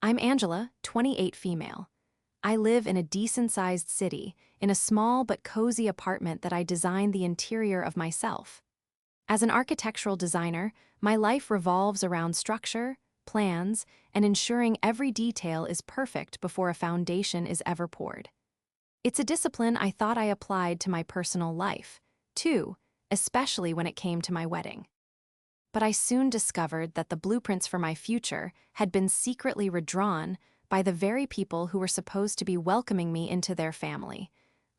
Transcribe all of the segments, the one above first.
I'm Angela, 28 female. I live in a decent-sized city, in a small but cozy apartment that I designed the interior of myself. As an architectural designer, my life revolves around structure, plans, and ensuring every detail is perfect before a foundation is ever poured. It's a discipline I thought I applied to my personal life, too, especially when it came to my wedding. But I soon discovered that the blueprints for my future had been secretly redrawn by the very people who were supposed to be welcoming me into their family,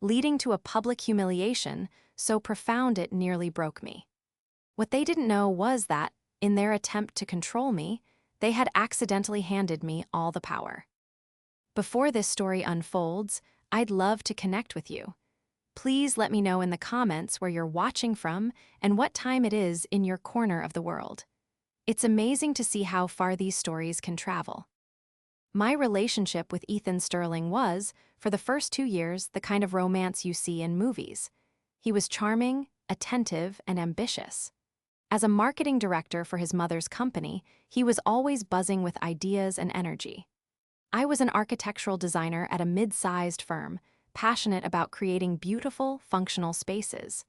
leading to a public humiliation so profound it nearly broke me. What they didn't know was that, in their attempt to control me, they had accidentally handed me all the power. Before this story unfolds, I'd love to connect with you. Please let me know in the comments where you're watching from and what time it is in your corner of the world. It's amazing to see how far these stories can travel. My relationship with Ethan Sterling was, for the first 2 years, the kind of romance you see in movies. He was charming, attentive, and ambitious. As a marketing director for his mother's company, he was always buzzing with ideas and energy. I was an architectural designer at a mid-sized firm, passionate about creating beautiful, functional spaces.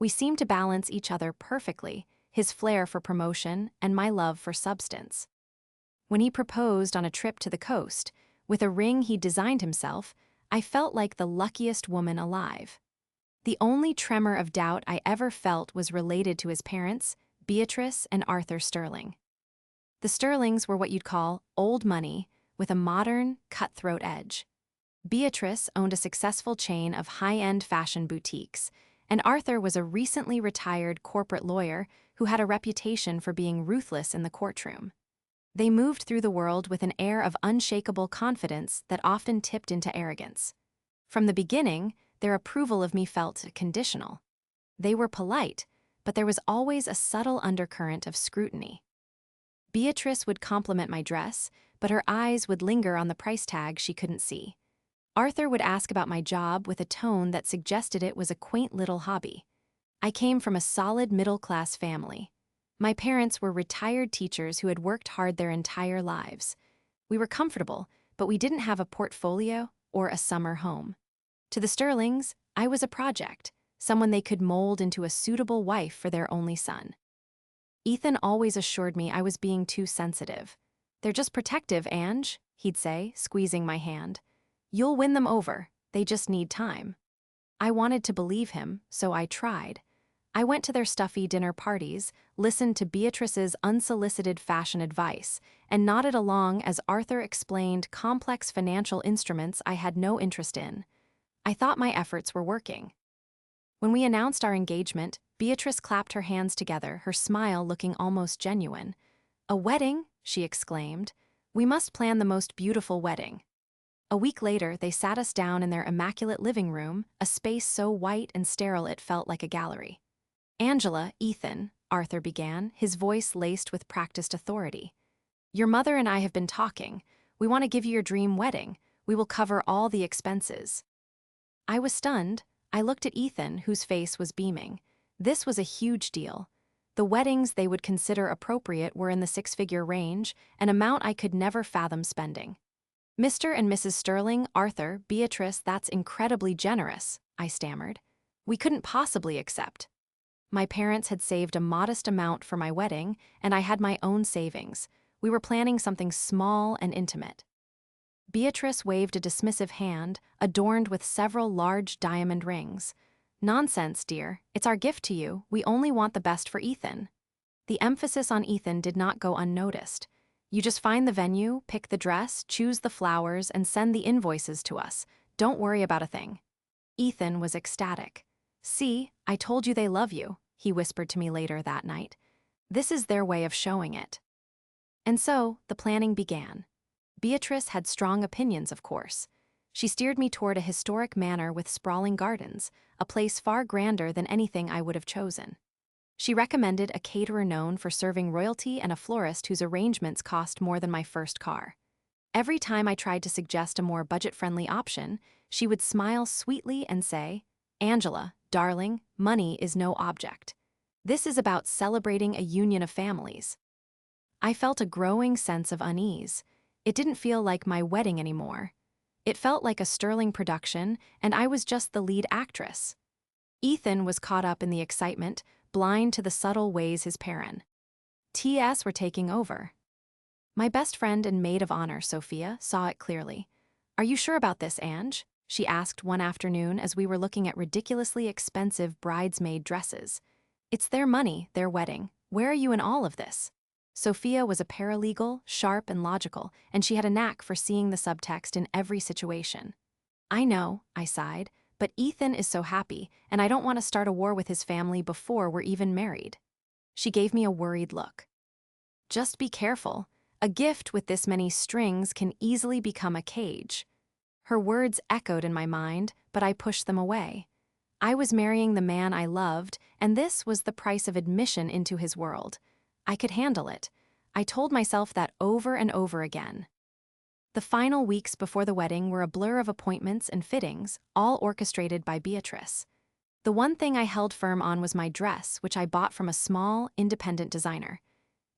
We seemed to balance each other perfectly, his flair for promotion and my love for substance. When he proposed on a trip to the coast, with a ring he designed himself, I felt like the luckiest woman alive. The only tremor of doubt I ever felt was related to his parents, Beatrice and Arthur Sterling. The Sterlings were what you'd call old money, with a modern, cutthroat edge. Beatrice owned a successful chain of high-end fashion boutiques, and Arthur was a recently retired corporate lawyer who had a reputation for being ruthless in the courtroom. They moved through the world with an air of unshakable confidence that often tipped into arrogance. From the beginning, their approval of me felt conditional. They were polite, but there was always a subtle undercurrent of scrutiny. Beatrice would compliment my dress, but her eyes would linger on the price tag she couldn't see. Arthur would ask about my job with a tone that suggested it was a quaint little hobby. I came from a solid middle-class family. My parents were retired teachers who had worked hard their entire lives. We were comfortable, but we didn't have a portfolio or a summer home. To the Sterlings, I was a project, someone they could mold into a suitable wife for their only son. Ethan always assured me I was being too sensitive. "They're just protective, Ange," he'd say, squeezing my hand. "You'll win them over, they just need time." I wanted to believe him, so I tried. I went to their stuffy dinner parties, listened to Beatrice's unsolicited fashion advice, and nodded along as Arthur explained complex financial instruments I had no interest in. I thought my efforts were working. When we announced our engagement, Beatrice clapped her hands together, her smile looking almost genuine. "A wedding?" she exclaimed. "We must plan the most beautiful wedding." A week later, they sat us down in their immaculate living room, a space so white and sterile it felt like a gallery. "Angela, Ethan," Arthur began, his voice laced with practiced authority. "Your mother and I have been talking. We want to give you your dream wedding. We will cover all the expenses." I was stunned. I looked at Ethan, whose face was beaming. This was a huge deal. The weddings they would consider appropriate were in the six-figure range, an amount I could never fathom spending. "Mr. and Mrs. Sterling, Arthur, Beatrice, that's incredibly generous," I stammered. "We couldn't possibly accept." My parents had saved a modest amount for my wedding, and I had my own savings. We were planning something small and intimate. Beatrice waved a dismissive hand, adorned with several large diamond rings. "Nonsense, dear. It's our gift to you. We only want the best for Ethan." The emphasis on Ethan did not go unnoticed. "You just find the venue, pick the dress, choose the flowers, and send the invoices to us. Don't worry about a thing." Ethan was ecstatic. "See, I told you they love you," he whispered to me later that night. "This is their way of showing it." And so, the planning began. Beatrice had strong opinions, of course. She steered me toward a historic manor with sprawling gardens, a place far grander than anything I would have chosen. She recommended a caterer known for serving royalty and a florist whose arrangements cost more than my first car. Every time I tried to suggest a more budget-friendly option, she would smile sweetly and say, "Angela, darling, money is no object. This is about celebrating a union of families." I felt a growing sense of unease. It didn't feel like my wedding anymore. It felt like a Sterling production, and I was just the lead actress. Ethan was caught up in the excitement, blind to the subtle ways his parents TS were taking over. My best friend and maid of honor, Sophia, saw it clearly. "Are you sure about this, Ange?" she asked one afternoon as we were looking at ridiculously expensive bridesmaid dresses. "It's their money, their wedding. Where are you in all of this?" Sophia was a paralegal, sharp and logical, and she had a knack for seeing the subtext in every situation. "I know," I sighed, "but Ethan is so happy, and I don't want to start a war with his family before we're even married." She gave me a worried look. "Just be careful. A gift with this many strings can easily become a cage." Her words echoed in my mind, but I pushed them away. I was marrying the man I loved, and this was the price of admission into his world. I could handle it. I told myself that over and over again. The final weeks before the wedding were a blur of appointments and fittings, all orchestrated by Beatrice. The one thing I held firm on was my dress, which I bought from a small, independent designer.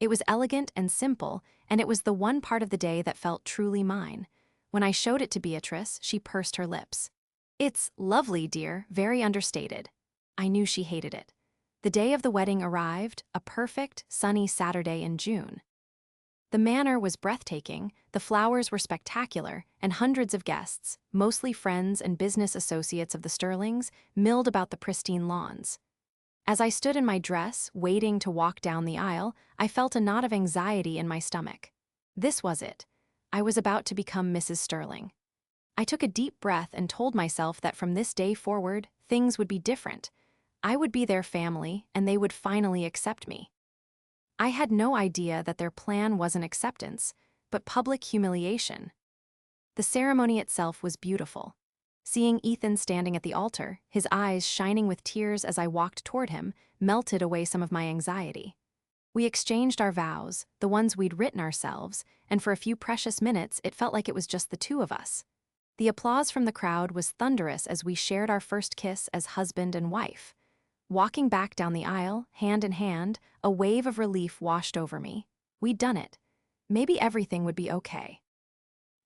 It was elegant and simple, and it was the one part of the day that felt truly mine. When I showed it to Beatrice, she pursed her lips. "It's lovely, dear, very understated." I knew she hated it. The day of the wedding arrived, a perfect, sunny Saturday in June. The manor was breathtaking, the flowers were spectacular, and hundreds of guests, mostly friends and business associates of the Sterlings, milled about the pristine lawns. As I stood in my dress, waiting to walk down the aisle, I felt a knot of anxiety in my stomach. This was it. I was about to become Mrs. Sterling. I took a deep breath and told myself that from this day forward, things would be different. I would be their family, and they would finally accept me. I had no idea that their plan wasn't acceptance, but public humiliation. The ceremony itself was beautiful. Seeing Ethan standing at the altar, his eyes shining with tears as I walked toward him, melted away some of my anxiety. We exchanged our vows, the ones we'd written ourselves, and for a few precious minutes it felt like it was just the two of us. The applause from the crowd was thunderous as we shared our first kiss as husband and wife. Walking back down the aisle, hand in hand, a wave of relief washed over me. We'd done it. Maybe everything would be okay.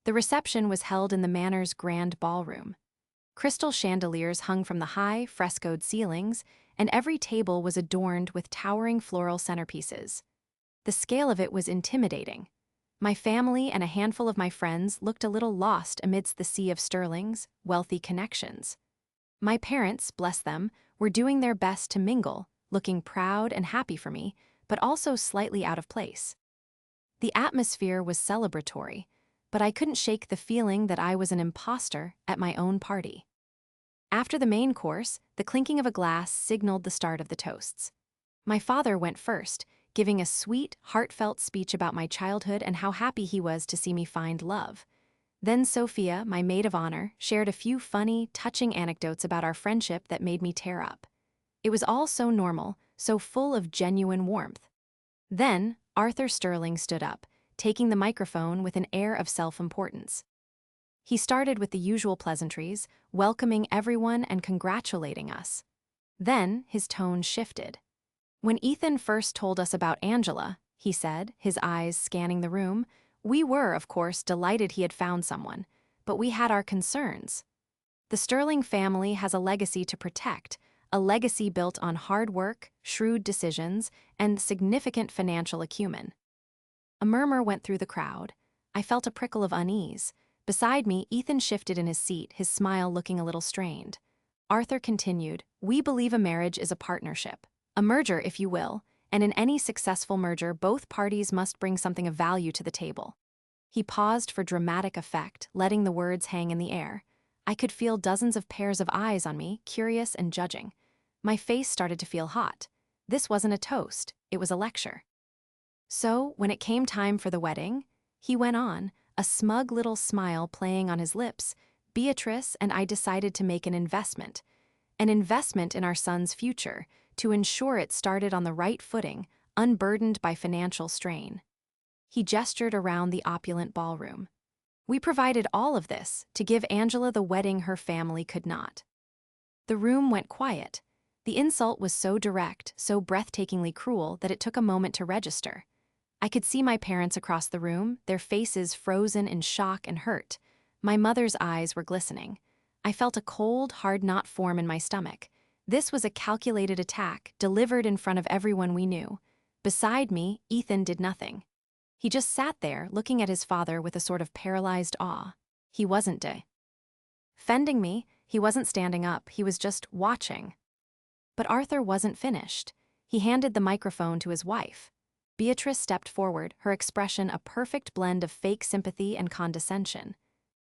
The reception was held in the manor's grand ballroom. Crystal chandeliers hung from the high, frescoed ceilings, and every table was adorned with towering floral centerpieces. The scale of it was intimidating. My family and a handful of my friends looked a little lost amidst the sea of Sterling's wealthy connections. My parents, bless them, were doing their best to mingle, looking proud and happy for me, but also slightly out of place. The atmosphere was celebratory, but I couldn't shake the feeling that I was an imposter at my own party. After the main course, the clinking of a glass signaled the start of the toasts. My father went first, giving a sweet, heartfelt speech about my childhood and how happy he was to see me find love. Then Sophia, my maid of honor, shared a few funny, touching anecdotes about our friendship that made me tear up. It was all so normal, so full of genuine warmth. Then, Arthur Sterling stood up, taking the microphone with an air of self-importance. He started with the usual pleasantries, welcoming everyone and congratulating us. Then, his tone shifted. "When Ethan first told us about Angela," he said, his eyes scanning the room, "we were, of course, delighted he had found someone, but we had our concerns. The Sterling family has a legacy to protect, a legacy built on hard work, shrewd decisions, and significant financial acumen." A murmur went through the crowd. I felt a prickle of unease. Beside me, Ethan shifted in his seat, his smile looking a little strained. Arthur continued, "We believe a marriage is a partnership, a merger, if you will, and in any successful merger, both parties must bring something of value to the table." He paused for dramatic effect, letting the words hang in the air. I could feel dozens of pairs of eyes on me, curious and judging. My face started to feel hot. This wasn't a toast, it was a lecture. "So, when it came time for the wedding," he went on, a smug little smile playing on his lips, "Beatrice and I decided to make an investment in our son's future, to ensure it started on the right footing, unburdened by financial strain." He gestured around the opulent ballroom. "We provided all of this to give Angela the wedding her family could not." The room went quiet. The insult was so direct, so breathtakingly cruel, that it took a moment to register. I could see my parents across the room, their faces frozen in shock and hurt. My mother's eyes were glistening. I felt a cold, hard knot form in my stomach. This was a calculated attack, delivered in front of everyone we knew. Beside me, Ethan did nothing. He just sat there, looking at his father with a sort of paralyzed awe. He wasn't defending me, he wasn't standing up, he was just watching. But Arthur wasn't finished. He handed the microphone to his wife. Beatrice stepped forward, her expression a perfect blend of fake sympathy and condescension.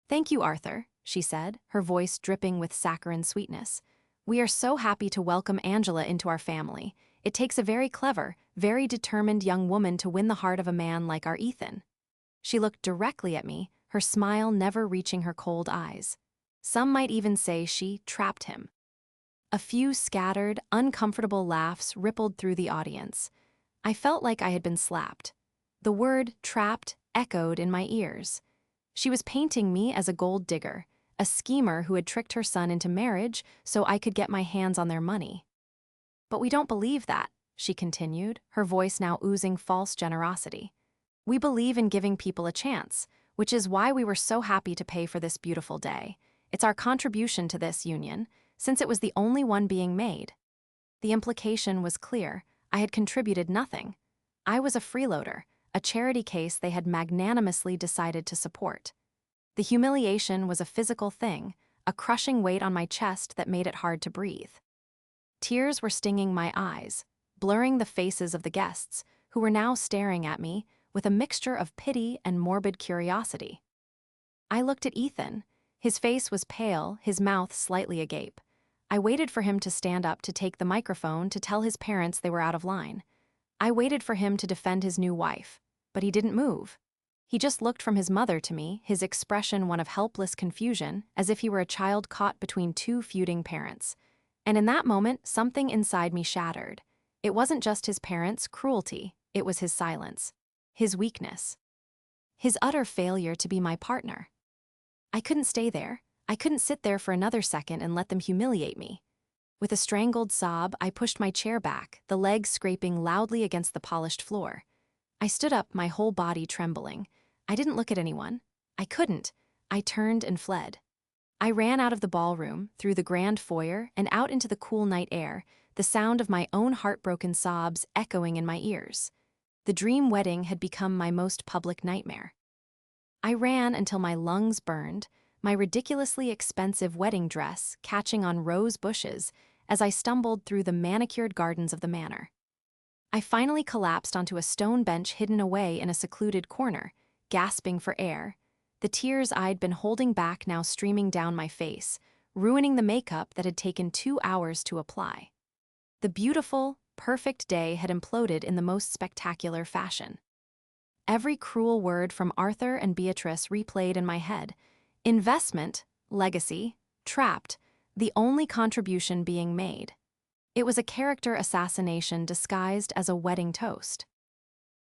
"Thank you, Arthur," she said, her voice dripping with saccharine sweetness. "We are so happy to welcome Angela into our family. It takes a very clever, very determined young woman to win the heart of a man like our Ethan." She looked directly at me, her smile never reaching her cold eyes. Some might even say she trapped him. A few scattered, uncomfortable laughs rippled through the audience. I felt like I had been slapped. The word trapped echoed in my ears. She was painting me as a gold digger, a schemer who had tricked her son into marriage so I could get my hands on their money. "But we don't believe that," she continued, her voice now oozing false generosity. "We believe in giving people a chance, which is why we were so happy to pay for this beautiful day. It's our contribution to this union, since it was the only one being made." The implication was clear. I had contributed nothing. I was a freeloader, a charity case they had magnanimously decided to support. The humiliation was a physical thing, a crushing weight on my chest that made it hard to breathe. Tears were stinging my eyes, blurring the faces of the guests, who were now staring at me with a mixture of pity and morbid curiosity. I looked at Ethan. His face was pale, his mouth slightly agape. I waited for him to stand up to take the microphone to tell his parents they were out of line. I waited for him to defend his new wife, but he didn't move. He just looked from his mother to me, his expression one of helpless confusion, as if he were a child caught between two feuding parents. And in that moment, something inside me shattered. It wasn't just his parents' cruelty, it was his silence, his weakness, his utter failure to be my partner. I couldn't stay there. I couldn't sit there for another second and let them humiliate me. With a strangled sob, I pushed my chair back, the legs scraping loudly against the polished floor. I stood up, my whole body trembling. I didn't look at anyone. I couldn't. I turned and fled. I ran out of the ballroom, through the grand foyer, and out into the cool night air, the sound of my own heartbroken sobs echoing in my ears. The dream wedding had become my most public nightmare. I ran until my lungs burned, my ridiculously expensive wedding dress catching on rose bushes as I stumbled through the manicured gardens of the manor. I finally collapsed onto a stone bench hidden away in a secluded corner, gasping for air, the tears I'd been holding back now streaming down my face, ruining the makeup that had taken 2 hours to apply. The beautiful, perfect day had imploded in the most spectacular fashion. Every cruel word from Arthur and Beatrice replayed in my head. Investment, legacy, trapped, the only contribution being made. It was a character assassination disguised as a wedding toast.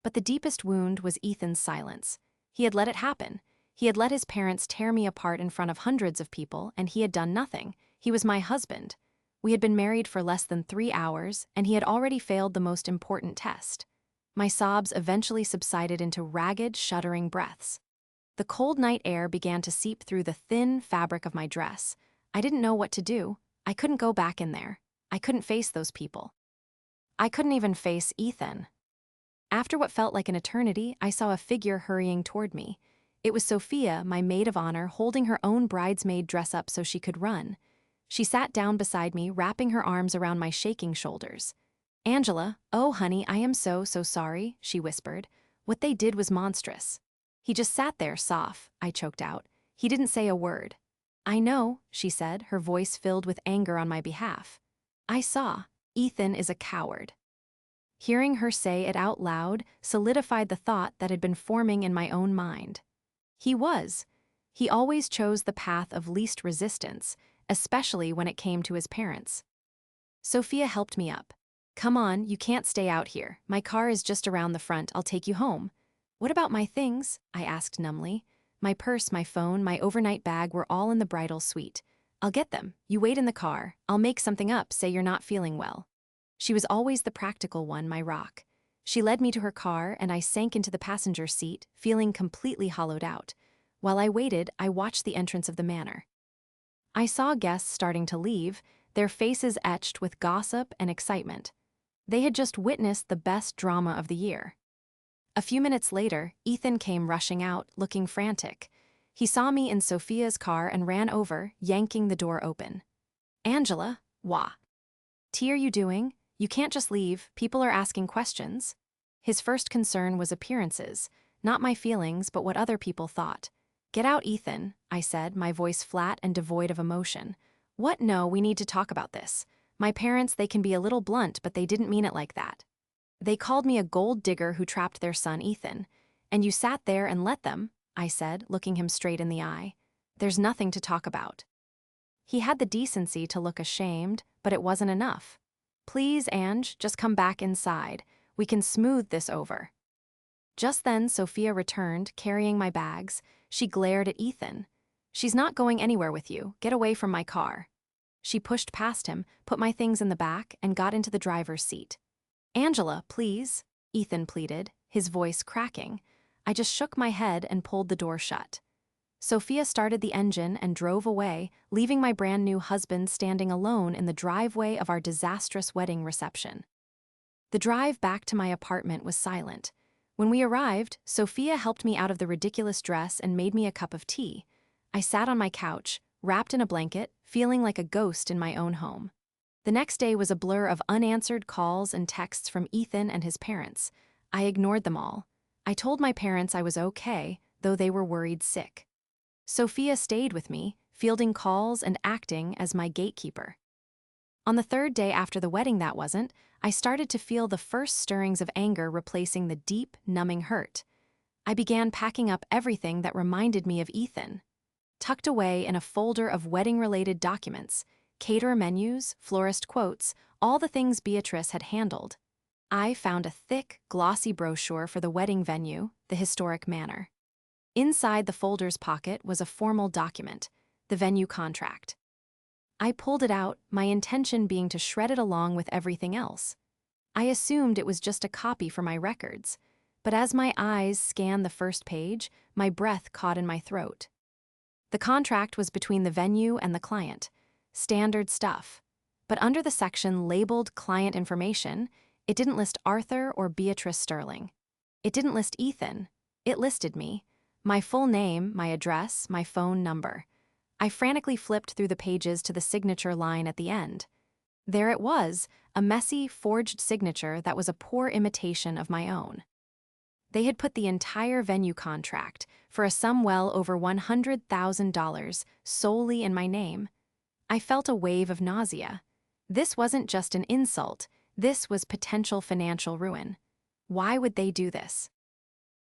But the deepest wound was Ethan's silence. He had let it happen. He had let his parents tear me apart in front of hundreds of people, and he had done nothing. He was my husband. We had been married for less than 3 hours, and he had already failed the most important test. My sobs eventually subsided into ragged, shuddering breaths. The cold night air began to seep through the thin fabric of my dress. I didn't know what to do. I couldn't go back in there. I couldn't face those people. I couldn't even face Ethan. After what felt like an eternity, I saw a figure hurrying toward me. It was Sophia, my maid of honor, holding her own bridesmaid dress up so she could run. She sat down beside me, wrapping her arms around my shaking shoulders. "Angela, oh honey, I am so sorry," she whispered. "What they did was monstrous." "He just sat there, soft," I choked out. "He didn't say a word." "I know," she said, her voice filled with anger on my behalf. "I saw. Ethan is a coward." Hearing her say it out loud solidified the thought that had been forming in my own mind. He was. He always chose the path of least resistance, especially when it came to his parents. Sophia helped me up. "Come on, you can't stay out here. My car is just around the front, I'll take you home." "What about my things?" I asked numbly. "My purse, my phone, my overnight bag were all in the bridal suite. I'll get them. You wait in the car. I'll make something up, say you're not feeling well." She was always the practical one, my rock. She led me to her car, and I sank into the passenger seat, feeling completely hollowed out. While I waited, I watched the entrance of the manor. I saw guests starting to leave, their faces etched with gossip and excitement. They had just witnessed the best drama of the year. A few minutes later, Ethan came rushing out, looking frantic. He saw me in Sophia's car and ran over, yanking the door open. "Angela, what are you doing? You can't just leave, people are asking questions." His first concern was appearances, not my feelings but what other people thought. "Get out, Ethan," I said, my voice flat and devoid of emotion. "What? No, we need to talk about this. My parents, they can be a little blunt, but they didn't mean it like that. They called me a gold digger who trapped their son, Ethan. And you sat there and let them," I said, looking him straight in the eye. "There's nothing to talk about." He had the decency to look ashamed, but it wasn't enough. "Please, Ange, just come back inside. We can smooth this over." Just then, Sophia returned, carrying my bags. She glared at Ethan. "She's not going anywhere with you. Get away from my car." She pushed past him, put my things in the back, and got into the driver's seat. "Angela, please," Ethan pleaded, his voice cracking. I just shook my head and pulled the door shut. Sophia started the engine and drove away, leaving my brand new husband standing alone in the driveway of our disastrous wedding reception. The drive back to my apartment was silent. When we arrived, Sophia helped me out of the ridiculous dress and made me a cup of tea. I sat on my couch, wrapped in a blanket, feeling like a ghost in my own home. The next day was a blur of unanswered calls and texts from Ethan and his parents. I ignored them all. I told my parents I was okay, though they were worried sick. Sophia stayed with me, fielding calls and acting as my gatekeeper. On the third day after the wedding I started to feel the first stirrings of anger replacing the deep, numbing hurt. I began packing up everything that reminded me of Ethan. Tucked away in a folder of wedding-related documents, caterer menus, florist quotes, all the things Beatrice had handled. I found a thick, glossy brochure for the wedding venue, the historic manor. Inside the folder's pocket was a formal document, the venue contract. I pulled it out, my intention being to shred it along with everything else. I assumed it was just a copy for my records, but as my eyes scanned the first page, my breath caught in my throat. The contract was between the venue and the client. Standard stuff. But under the section labeled Client Information, it didn't list Arthur or Beatrice Sterling. It didn't list Ethan. It listed me. My full name, my address, my phone number. I frantically flipped through the pages to the signature line at the end. There it was, a messy, forged signature that was a poor imitation of my own. They had put the entire venue contract, for a sum well over $100,000, solely in my name. I felt a wave of nausea. This wasn't just an insult, this was potential financial ruin. Why would they do this?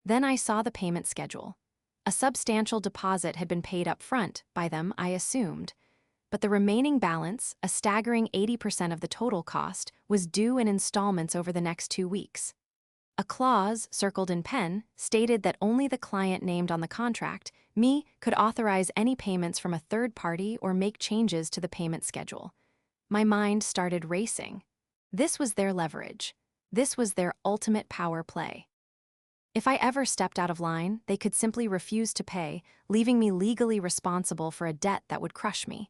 Then I saw the payment schedule. A substantial deposit had been paid up front, by them, I assumed. But the remaining balance, a staggering 80% of the total cost, was due in installments over the next 2 weeks. A clause, circled in pen, stated that only the client named on the contract, me, could authorize any payments from a third party or make changes to the payment schedule. My mind started racing. This was their leverage. This was their ultimate power play. If I ever stepped out of line, they could simply refuse to pay, leaving me legally responsible for a debt that would crush me.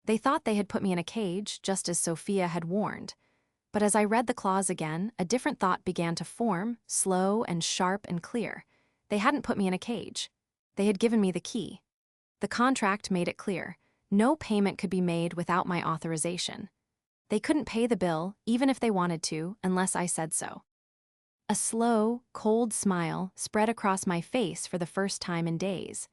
They thought they had put me in a cage, just as Sophia had warned. But as I read the clause again, a different thought began to form, slow and sharp and clear. They hadn't put me in a cage. They had given me the key. The contract made it clear. No payment could be made without my authorization. They couldn't pay the bill, even if they wanted to, unless I said so. A slow, cold smile spread across my face for the first time in days.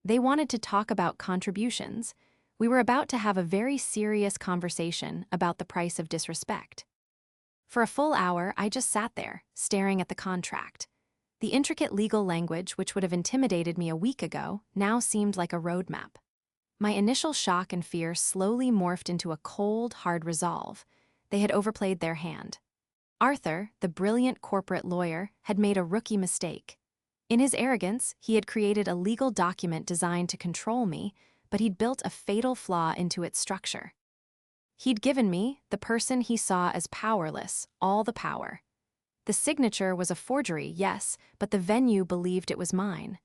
They wanted to talk about contributions. We were about to have a very serious conversation about the price of disrespect. For a full hour, I just sat there, staring at the contract. The intricate legal language, which would have intimidated me a week ago, now seemed like a roadmap. My initial shock and fear slowly morphed into a cold, hard resolve. They had overplayed their hand. Arthur, the brilliant corporate lawyer, had made a rookie mistake. In his arrogance, he had created a legal document designed to control me, but he'd built a fatal flaw into its structure. He'd given me, the person he saw as powerless, all the power. The signature was a forgery, yes, but the venue believed it was mine.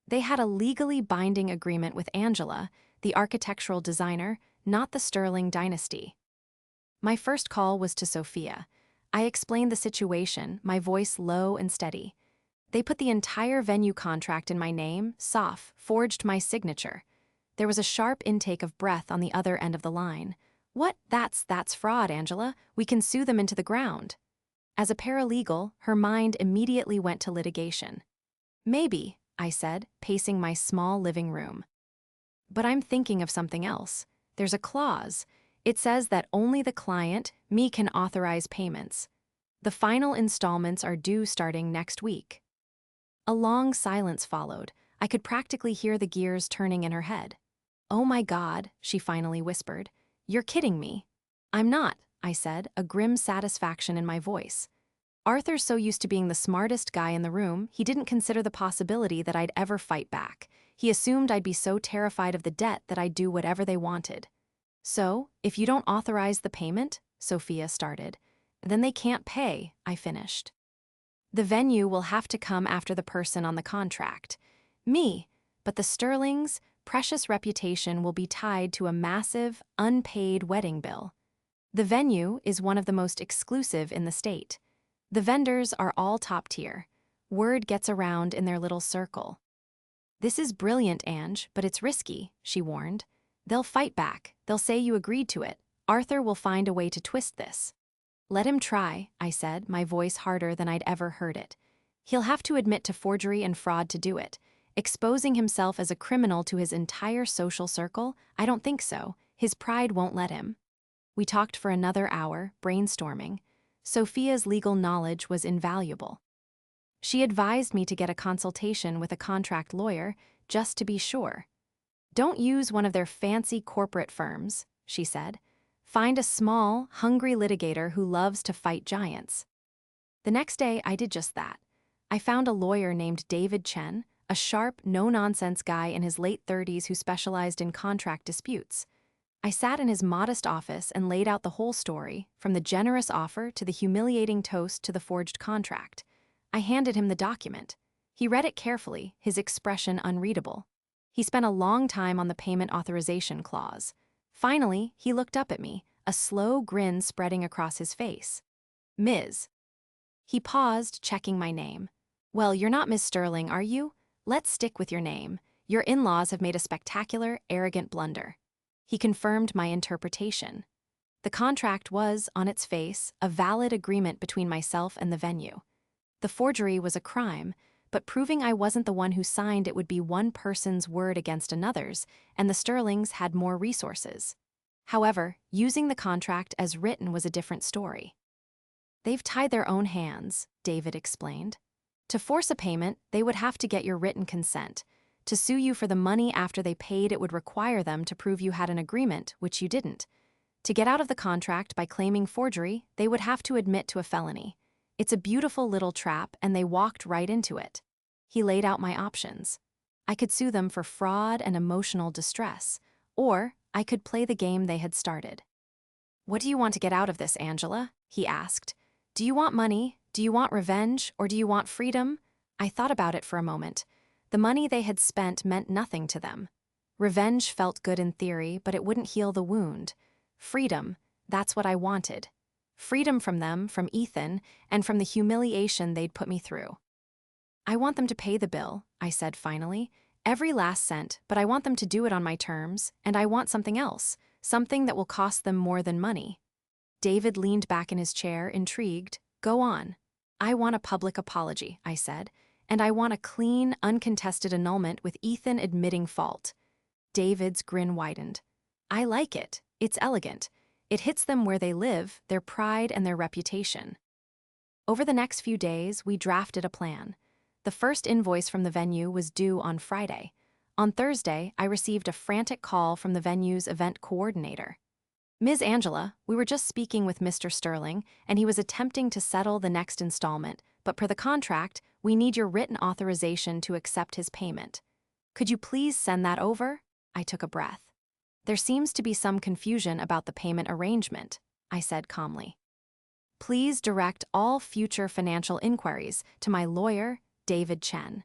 They had a legally binding agreement with Angela, the architectural designer, not the Sterling dynasty. My first call was to Sophia. I explained the situation, my voice low and steady. They put the entire venue contract in my name, Soph, forged my signature. There was a sharp intake of breath on the other end of the line. What? That's fraud, Angela. We can sue them into the ground. As a paralegal, her mind immediately went to litigation. Maybe, I said, pacing my small living room. But I'm thinking of something else. There's a clause. It says that only the client, me, can authorize payments. The final installments are due starting next week. A long silence followed. I could practically hear the gears turning in her head. Oh my God, she finally whispered. You're kidding me. I'm not, I said, a grim satisfaction in my voice. Arthur's so used to being the smartest guy in the room, he didn't consider the possibility that I'd ever fight back. He assumed I'd be so terrified of the debt that I'd do whatever they wanted. So, if you don't authorize the payment, Sophia started, then they can't pay, I finished. The venue will have to come after the person on the contract. Me, but the Sterling's precious reputation will be tied to a massive, unpaid wedding bill. The venue is one of the most exclusive in the state. The vendors are all top tier. Word gets around in their little circle. This is brilliant, Ange, but it's risky, she warned. They'll fight back. They'll say you agreed to it. Arthur will find a way to twist this. Let him try, I said, my voice harder than I'd ever heard it. He'll have to admit to forgery and fraud to do it. Exposing himself as a criminal to his entire social circle? I don't think so. His pride won't let him. We talked for another hour, brainstorming. Sophia's legal knowledge was invaluable. She advised me to get a consultation with a contract lawyer, just to be sure. Don't use one of their fancy corporate firms, she said. Find a small, hungry litigator who loves to fight giants. The next day, I did just that. I found a lawyer named David Chen, a sharp, no-nonsense guy in his late 30s who specialized in contract disputes. I sat in his modest office and laid out the whole story, from the generous offer to the humiliating toast to the forged contract. I handed him the document. He read it carefully, his expression unreadable. He spent a long time on the payment authorization clause. Finally, he looked up at me, a slow grin spreading across his face. Ms. He paused, checking my name. Well, you're not Miss Sterling, are you? Let's stick with your name. Your in-laws have made a spectacular, arrogant blunder. He confirmed my interpretation. The contract was, on its face, a valid agreement between myself and the venue. The forgery was a crime, but proving I wasn't the one who signed it would be one person's word against another's, and the Sterlings had more resources. However, using the contract as written was a different story. They've tied their own hands, David explained. To force a payment, they would have to get your written consent. To sue you for the money after they paid, it would require them to prove you had an agreement, which you didn't. To get out of the contract by claiming forgery, they would have to admit to a felony. It's a beautiful little trap, and they walked right into it. He laid out my options. I could sue them for fraud and emotional distress, or I could play the game they had started. What do you want to get out of this, Angela? He asked. Do you want money? Do you want revenge? Or do you want freedom? I thought about it for a moment. The money they had spent meant nothing to them. Revenge felt good in theory, but it wouldn't heal the wound. Freedom, that's what I wanted. Freedom from them, from Ethan, and from the humiliation they'd put me through. I want them to pay the bill, I said finally. Every last cent, but I want them to do it on my terms, and I want something else, something that will cost them more than money. David leaned back in his chair, intrigued. Go on. I want a public apology, I said, and I want a clean, uncontested annulment with Ethan admitting fault. David's grin widened. I like it. It's elegant. It hits them where they live, their pride and their reputation. Over the next few days, we drafted a plan. The first invoice from the venue was due on Friday. On Thursday, I received a frantic call from the venue's event coordinator. Ms. Angela, we were just speaking with Mr. Sterling, and he was attempting to settle the next installment, but per the contract, we need your written authorization to accept his payment. Could you please send that over? I took a breath. There seems to be some confusion about the payment arrangement, I said calmly. Please direct all future financial inquiries to my lawyer, David Chen.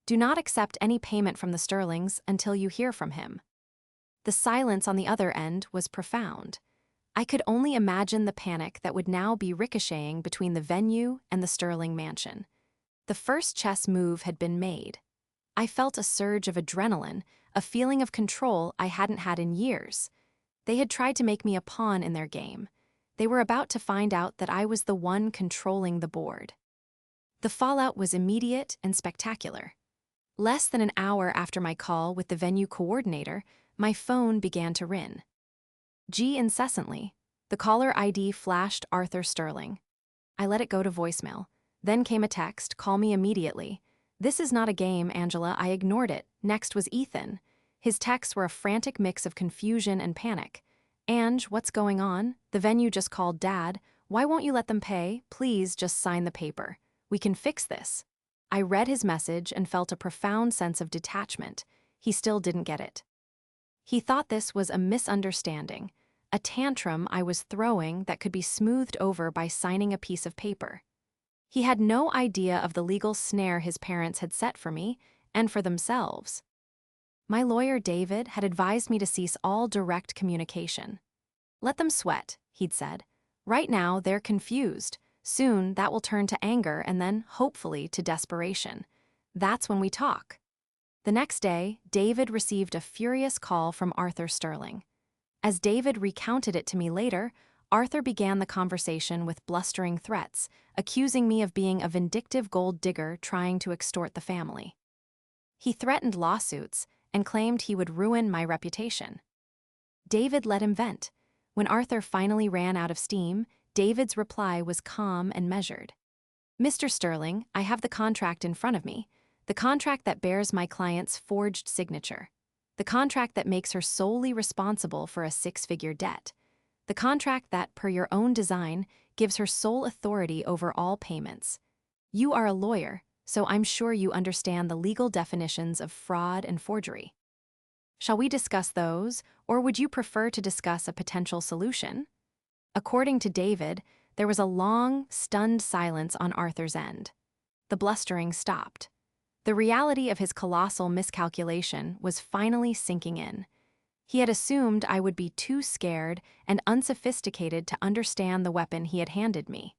Do not accept any payment from the Sterlings until you hear from him." The silence on the other end was profound. I could only imagine the panic that would now be ricocheting between the venue and the Sterling mansion. The first chess move had been made. I felt a surge of adrenaline, a feeling of control I hadn't had in years. They had tried to make me a pawn in their game. They were about to find out that I was the one controlling the board. The fallout was immediate and spectacular. Less than an hour after my call with the venue coordinator, my phone began to ring. Incessantly. The caller ID flashed Arthur Sterling. I let it go to voicemail. Then came a text, "Call me immediately." "This is not a game, Angela." I ignored it. Next was Ethan. His texts were a frantic mix of confusion and panic. "Ange, what's going on? The venue just called Dad. Why won't you let them pay? Please just sign the paper. We can fix this." I read his message and felt a profound sense of detachment. He still didn't get it. He thought this was a misunderstanding, a tantrum I was throwing that could be smoothed over by signing a piece of paper. He had no idea of the legal snare his parents had set for me and for themselves. My lawyer, David, had advised me to cease all direct communication. "Let them sweat," he'd said. "Right now, they're confused. Soon, that will turn to anger and then, hopefully, to desperation. That's when we talk." The next day, David received a furious call from Arthur Sterling. As David recounted it to me later, Arthur began the conversation with blustering threats, accusing me of being a vindictive gold digger trying to extort the family. He threatened lawsuits and claimed he would ruin my reputation. David let him vent. When Arthur finally ran out of steam, David's reply was calm and measured. "Mr. Sterling, I have the contract in front of me. The contract that bears my client's forged signature. The contract that makes her solely responsible for a six-figure debt. The contract that, per your own design, gives her sole authority over all payments. You are a lawyer, so I'm sure you understand the legal definitions of fraud and forgery. Shall we discuss those, or would you prefer to discuss a potential solution?" According to David, there was a long, stunned silence on Arthur's end. The blustering stopped. The reality of his colossal miscalculation was finally sinking in. He had assumed I would be too scared and unsophisticated to understand the weapon he had handed me.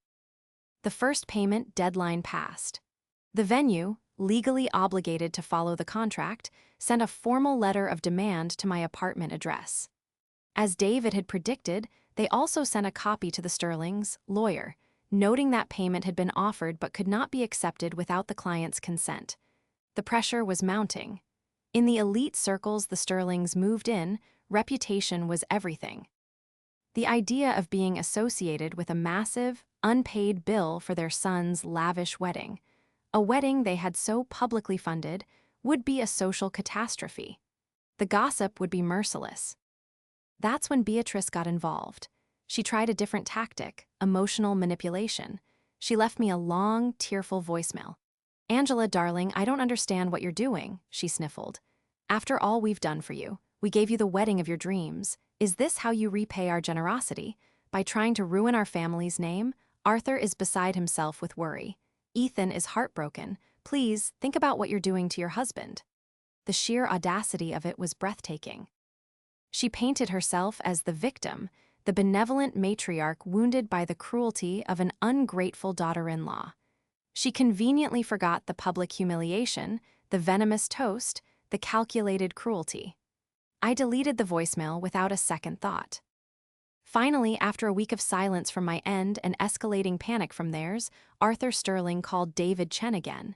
The first payment deadline passed. The venue, legally obligated to follow the contract, sent a formal letter of demand to my apartment address. As David had predicted, they also sent a copy to the Sterlings' lawyer, noting that payment had been offered but could not be accepted without the client's consent. The pressure was mounting. In the elite circles the Sterlings moved in, reputation was everything. The idea of being associated with a massive, unpaid bill for their son's lavish wedding, a wedding they had so publicly funded, would be a social catastrophe. The gossip would be merciless. That's when Beatrice got involved. She tried a different tactic, emotional manipulation. She left me a long, tearful voicemail. "Angela, darling, I don't understand what you're doing," she sniffled. "After all we've done for you, we gave you the wedding of your dreams. Is this how you repay our generosity? By trying to ruin our family's name? Arthur is beside himself with worry. Ethan is heartbroken. Please, think about what you're doing to your husband." The sheer audacity of it was breathtaking. She painted herself as the victim, the benevolent matriarch wounded by the cruelty of an ungrateful daughter-in-law. She conveniently forgot the public humiliation, the venomous toast, the calculated cruelty. I deleted the voicemail without a second thought. Finally, after a week of silence from my end and escalating panic from theirs, Arthur Sterling called David Chen again.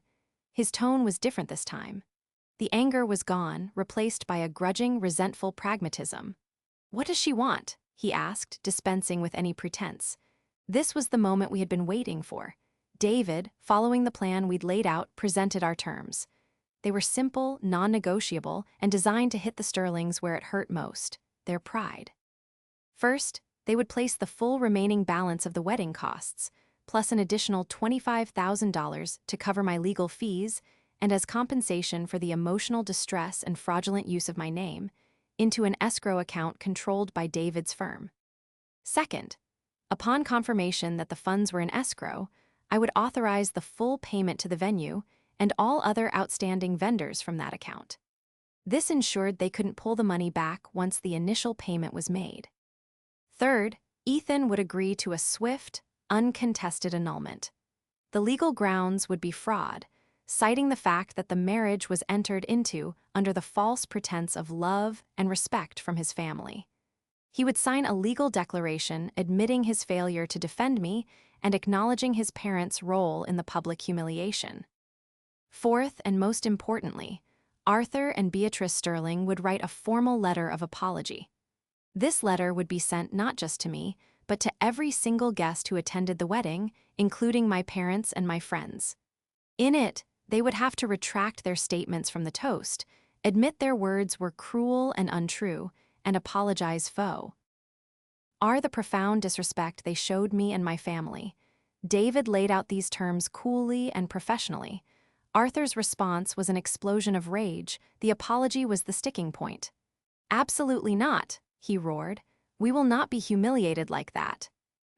His tone was different this time. The anger was gone, replaced by a grudging, resentful pragmatism. "What does she want?" he asked, dispensing with any pretense. This was the moment we had been waiting for. David, following the plan we'd laid out, presented our terms. They were simple, non-negotiable, and designed to hit the Sterlings where it hurt most, their pride. First, they would place the full remaining balance of the wedding costs, plus an additional $25,000 to cover my legal fees and as compensation for the emotional distress and fraudulent use of my name, into an escrow account controlled by David's firm. Second, Upon confirmation that the funds were in escrow, I would authorize the full payment to the venue and all other outstanding vendors from that account. This ensured they couldn't pull the money back once the initial payment was made. Third, Ethan would agree to a swift, uncontested annulment. The legal grounds would be fraud, citing the fact that the marriage was entered into under the false pretense of love and respect from his family. He would sign a legal declaration admitting his failure to defend me and acknowledging his parents' role in the public humiliation. Fourth, and most importantly, Arthur and Beatrice Sterling would write a formal letter of apology. This letter would be sent not just to me, but to every single guest who attended the wedding, including my parents and my friends. In it, they would have to retract their statements from the toast, admit their words were cruel and untrue, and apologize faux. The profound disrespect they showed me and my family. David laid out these terms coolly and professionally. Arthur's response was an explosion of rage. The apology was the sticking point. "Absolutely not," he roared. "We will not be humiliated like that."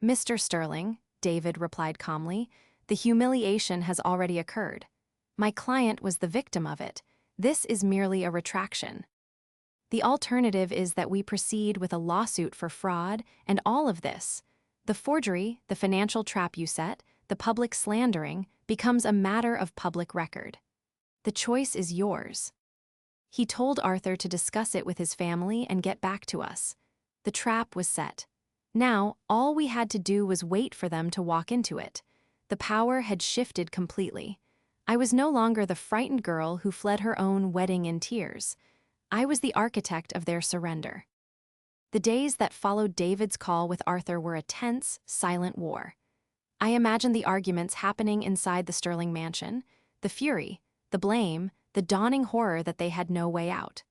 "Mr. Sterling," David replied calmly, "the humiliation has already occurred. My client was the victim of it. This is merely a retraction. The alternative is that we proceed with a lawsuit for fraud and all of this. The forgery, the financial trap you set, the public slandering, becomes a matter of public record. The choice is yours." He told Arthur to discuss it with his family and get back to us. The trap was set. Now, all we had to do was wait for them to walk into it. The power had shifted completely. I was no longer the frightened girl who fled her own wedding in tears. I was the architect of their surrender. The days that followed David's call with Arthur were a tense, silent war. I imagined the arguments happening inside the Sterling mansion, the fury, the blame, the dawning horror that they had no way out.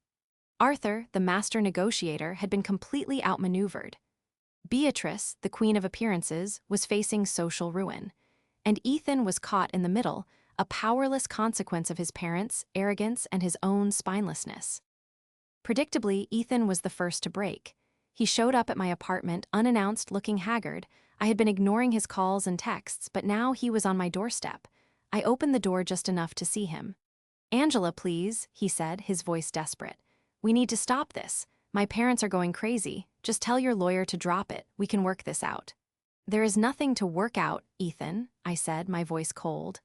Arthur, the master negotiator, had been completely outmaneuvered. Beatrice, the queen of appearances, was facing social ruin. And Ethan was caught in the middle, a powerless consequence of his parents' arrogance and his own spinelessness. Predictably, Ethan was the first to break. He showed up at my apartment unannounced, looking haggard. I had been ignoring his calls and texts, but now he was on my doorstep. I opened the door just enough to see him. "Angela, please," he said, his voice desperate. "We need to stop this. My parents are going crazy. Just tell your lawyer to drop it. We can work this out." "There is nothing to work out, Ethan," I said, my voice cold.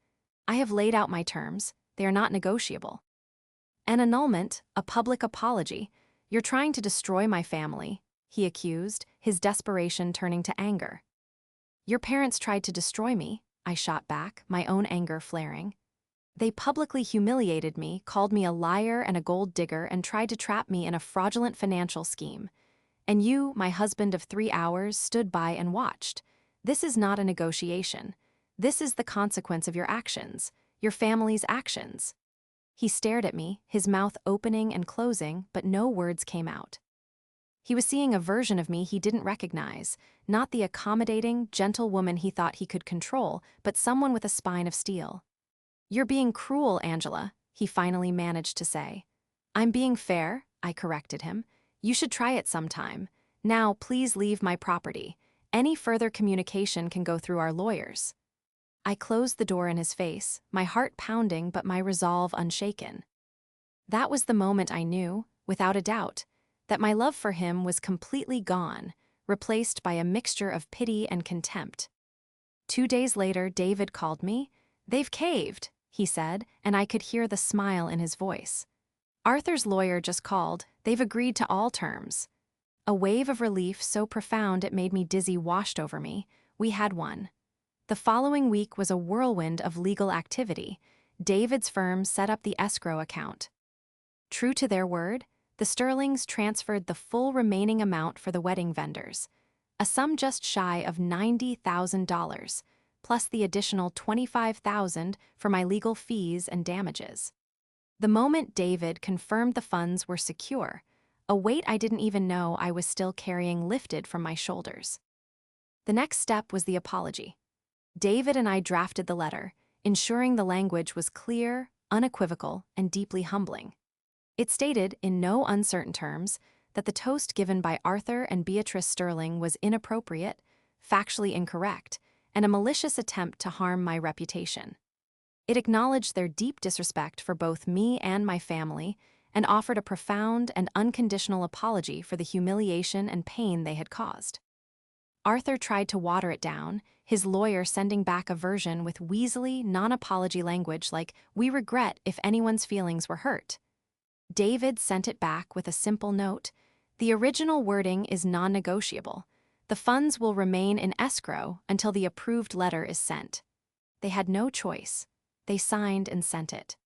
"I have laid out my terms. They are not negotiable." "An annulment, a public apology. You're trying to destroy my family," he accused, his desperation turning to anger. "Your parents tried to destroy me," I shot back, my own anger flaring. "They publicly humiliated me, called me a liar and a gold digger, and tried to trap me in a fraudulent financial scheme. And you, my husband of 3 hours, stood by and watched. This is not a negotiation. This is the consequence of your actions, your family's actions." He stared at me, his mouth opening and closing, but no words came out. He was seeing a version of me he didn't recognize, not the accommodating, gentle woman he thought he could control, but someone with a spine of steel. "You're being cruel, Angela," he finally managed to say. "I'm being fair," I corrected him. "You should try it sometime. Now, please leave my property. Any further communication can go through our lawyers." I closed the door in his face, my heart pounding but my resolve unshaken. That was the moment I knew, without a doubt, that my love for him was completely gone, replaced by a mixture of pity and contempt. 2 days later, David called me. "They've caved," he said, and I could hear the smile in his voice. "Arthur's lawyer just called. They've agreed to all terms." A wave of relief so profound it made me dizzy washed over me. We had won. The following week was a whirlwind of legal activity. David's firm set up the escrow account. True to their word, the Sterlings transferred the full remaining amount for the wedding vendors, a sum just shy of $90,000, plus the additional $25,000 for my legal fees and damages. The moment David confirmed the funds were secure, a weight I didn't even know I was still carrying lifted from my shoulders. The next step was the apology. David and I drafted the letter, ensuring the language was clear, unequivocal, and deeply humbling. It stated, in no uncertain terms, that the toast given by Arthur and Beatrice Sterling was inappropriate, factually incorrect, and a malicious attempt to harm my reputation. It acknowledged their deep disrespect for both me and my family and offered a profound and unconditional apology for the humiliation and pain they had caused. Arthur tried to water it down, his lawyer sending back a version with weaselly, non-apology language like, "We regret if anyone's feelings were hurt." David sent it back with a simple note, "The original wording is non-negotiable. The funds will remain in escrow until the approved letter is sent." They had no choice. They signed and sent it.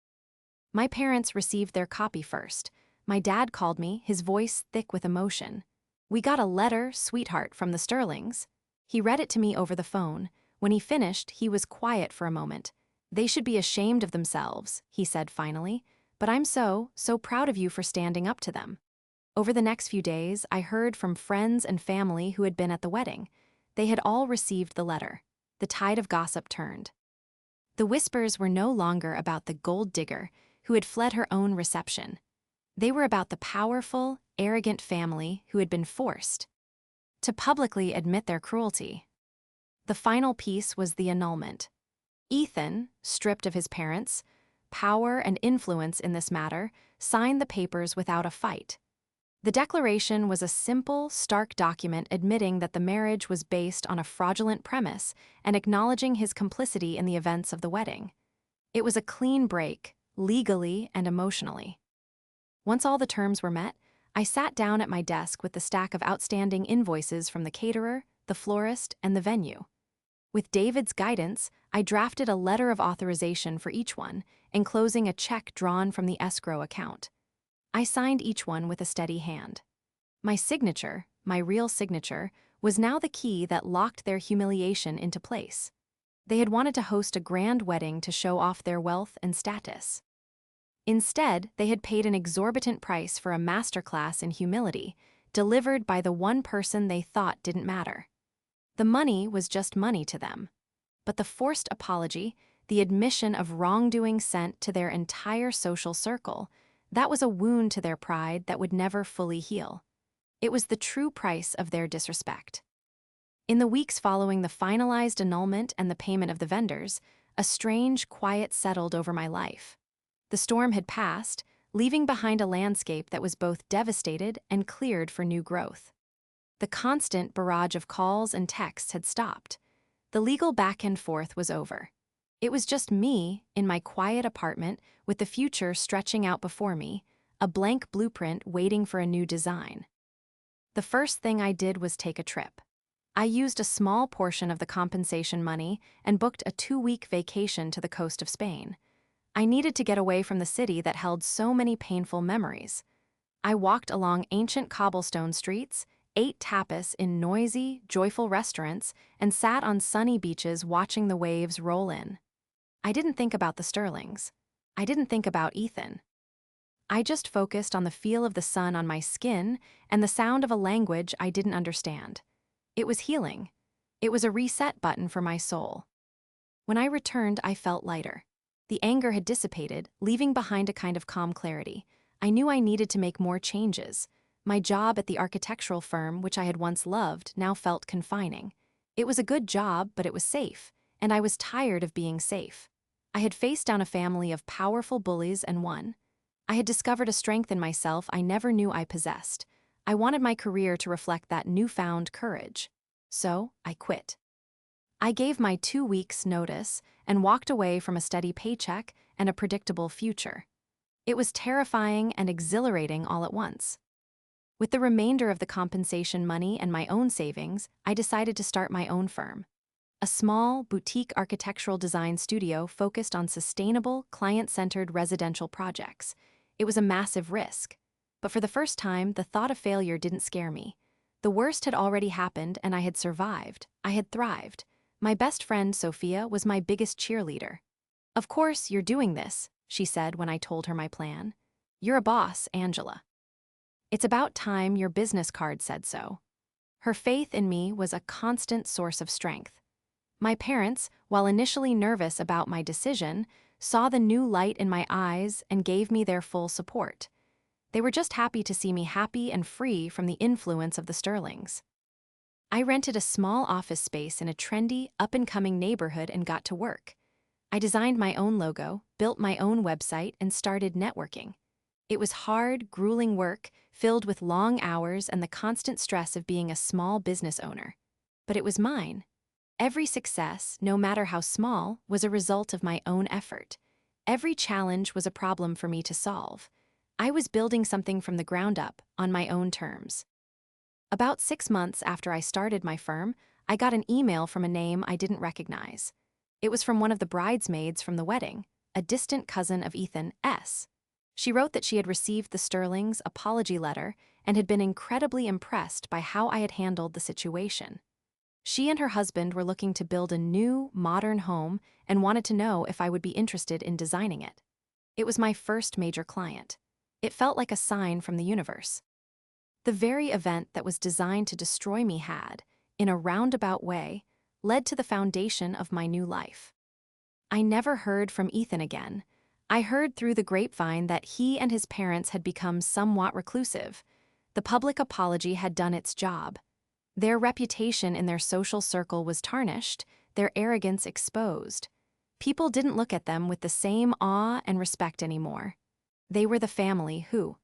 My parents received their copy first. My dad called me, his voice thick with emotion. "We got a letter, sweetheart, from the Sterlings." He read it to me over the phone. When he finished, he was quiet for a moment. "They should be ashamed of themselves," he said finally, "but I'm so proud of you for standing up to them." Over the next few days, I heard from friends and family who had been at the wedding. They had all received the letter. The tide of gossip turned. The whispers were no longer about the gold digger who had fled her own reception. They were about the powerful, arrogant family who had been forced to publicly admit their cruelty. The final piece was the annulment. Ethan, stripped of his parents' power and influence in this matter, signed the papers without a fight. The declaration was a simple, stark document admitting that the marriage was based on a fraudulent premise and acknowledging his complicity in the events of the wedding. It was a clean break, legally and emotionally. Once all the terms were met, I sat down at my desk with the stack of outstanding invoices from the caterer, the florist, and the venue. With David's guidance, I drafted a letter of authorization for each one, enclosing a check drawn from the escrow account. I signed each one with a steady hand. My signature, my real signature, was now the key that locked their humiliation into place. They had wanted to host a grand wedding to show off their wealth and status. Instead, they had paid an exorbitant price for a masterclass in humility, delivered by the one person they thought didn't matter. The money was just money to them. But the forced apology, the admission of wrongdoing sent to their entire social circle, that was a wound to their pride that would never fully heal. It was the true price of their disrespect. In the weeks following the finalized annulment and the payment of the vendors, a strange quiet settled over my life. The storm had passed, leaving behind a landscape that was both devastated and cleared for new growth. The constant barrage of calls and texts had stopped. The legal back and forth was over. It was just me, in my quiet apartment, with the future stretching out before me, a blank blueprint waiting for a new design. The first thing I did was take a trip. I used a small portion of the compensation money and booked a 2-week vacation to the coast of Spain. I needed to get away from the city that held so many painful memories. I walked along ancient cobblestone streets, ate tapas in noisy, joyful restaurants, and sat on sunny beaches watching the waves roll in. I didn't think about the Sterlings. I didn't think about Ethan. I just focused on the feel of the sun on my skin and the sound of a language I didn't understand. It was healing. It was a reset button for my soul. When I returned, I felt lighter. The anger had dissipated, leaving behind a kind of calm clarity. I knew I needed to make more changes. My job at the architectural firm, which I had once loved, now felt confining. It was a good job, but it was safe, and I was tired of being safe. I had faced down a family of powerful bullies and won. I had discovered a strength in myself I never knew I possessed. I wanted my career to reflect that newfound courage. So, I quit. I gave my 2 weeks' notice and walked away from a steady paycheck and a predictable future. It was terrifying and exhilarating all at once. With the remainder of the compensation money and my own savings, I decided to start my own firm. A small, boutique architectural design studio focused on sustainable, client-centered residential projects. It was a massive risk. But for the first time, the thought of failure didn't scare me. The worst had already happened and I had survived. I had thrived. My best friend, Sophia, was my biggest cheerleader. "Of course, you're doing this," she said when I told her my plan. "You're a boss, Angela. It's about time your business card said so." Her faith in me was a constant source of strength. My parents, while initially nervous about my decision, saw the new light in my eyes and gave me their full support. They were just happy to see me happy and free from the influence of the Sterlings. I rented a small office space in a trendy, up-and-coming neighborhood and got to work. I designed my own logo, built my own website, and started networking. It was hard, grueling work, filled with long hours and the constant stress of being a small business owner. But it was mine. Every success, no matter how small, was a result of my own effort. Every challenge was a problem for me to solve. I was building something from the ground up, on my own terms. About 6 months after I started my firm, I got an email from a name I didn't recognize. It was from one of the bridesmaids from the wedding, a distant cousin of Ethan S. She wrote that she had received the Sterling's apology letter and had been incredibly impressed by how I had handled the situation. She and her husband were looking to build a new, modern home and wanted to know if I would be interested in designing it. It was my first major client. It felt like a sign from the universe. The very event that was designed to destroy me had, in a roundabout way, led to the foundation of my new life. I never heard from Ethan again. I heard through the grapevine that he and his parents had become somewhat reclusive. The public apology had done its job. Their reputation in their social circle was tarnished, their arrogance exposed. People didn't look at them with the same awe and respect anymore. They were the family who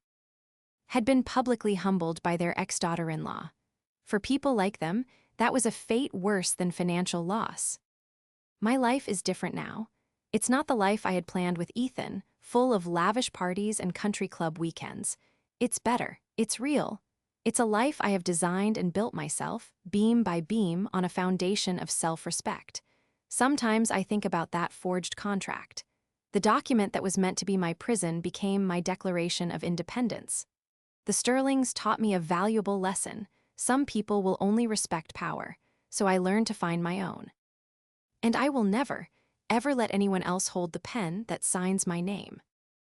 had been publicly humbled by their ex-daughter-in-law. For people like them, that was a fate worse than financial loss. My life is different now. It's not the life I had planned with Ethan, full of lavish parties and country club weekends. It's better. It's real. It's a life I have designed and built myself, beam by beam, on a foundation of self-respect. Sometimes I think about that forged contract. The document that was meant to be my prison became my declaration of independence. The Sterlings taught me a valuable lesson. Some people will only respect power, so I learned to find my own. And I will never, ever let anyone else hold the pen that signs my name.